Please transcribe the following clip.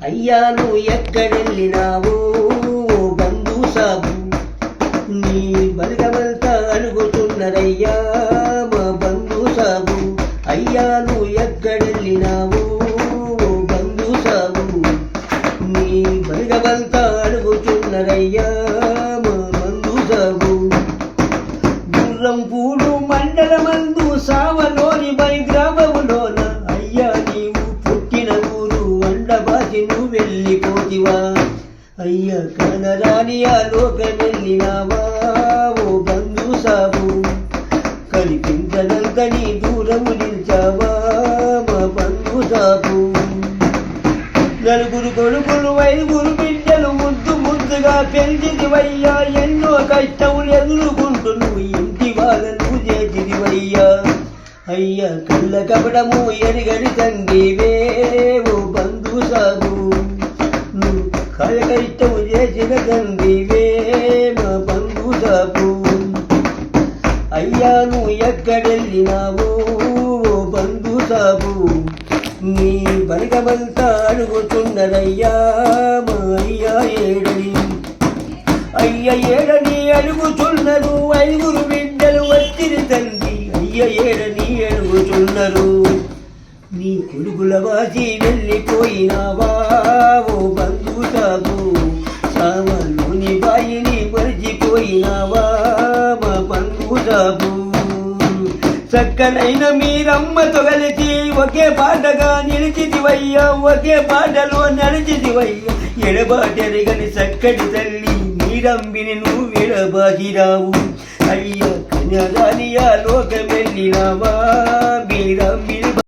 అయ్యా నువ్వు ఎక్కడెళ్ళినావు ఓ బంధు సాబు నీ బలగమంతా అడుగుతున్నదయ్యా మా బంధు సాబు అయ్యా నువ్వు ఎక్కడెళ్ళినావు ఓ బంధు సాబు నీ బలగమంతా అడుగుతున్నదయ్యా మా బంధు సాబు గుర్రం పూలు మండలమందు సావలోని బై గ్రామములోన అయ్యా నీవు పుట్టిన ఊరు వండబాసి నువ్వు వెళ్ళిపోతివా అయ్యా కనరాని ఆ లోకమెళ్ళినావా ఓ బంధు సాబు కనిపించనంత నీ దూరము నిలిచావా మా బంధు సాబు నలుగురు కొడుకులు ఐదుగురు బిడ్డలు ముద్దు ముద్దుగా పెంచిదివయ్యా ఎన్నో కష్టములు ఎదుర్కొంటూ నువ్వు ఇంటి వాళ్ళను చేసిదివయ్యా అయ్యా కళ్ళ కపడము ఎరిగని తండ్రివే ఓ బంధు సాబు నువ్వు కళ్ళ కష్టము చేసిన తండ్రివే మా బంధు సాబు అయ్యా నువ్వు ఎక్కడెళ్ళినావు ఓ బంధు సాబు నీ బలగమంతా అడుగుతున్నదయ్యా మా అయ్యా ఏడని అయ్య ఏడని అడుగుతున్నారు ఐదుగురు బిడ్డలు వచ్చిన తండ్రి అయ్య ఏడని అడుగుతున్నారు నీ కొడుకుల వాసి వెళ్ళిపోయినావా ఓ బంధు సాబు సావలోని బాయిని మరిచిపోయినావా మా బంధు సాబు చక్కనైన మీరమ్మతో కలిసి ఒకే పాటగా నిలిచిదివయ్యా ఒకే పాటలో నడిచిదివయ్యా ఎడబాటెరగని చక్కటి తల్లి మీరంబిని నువ్వు ఎడబాటిరావు అయ్యా కన్యదానియా లోకమెళ్ళినావా మీరంబిని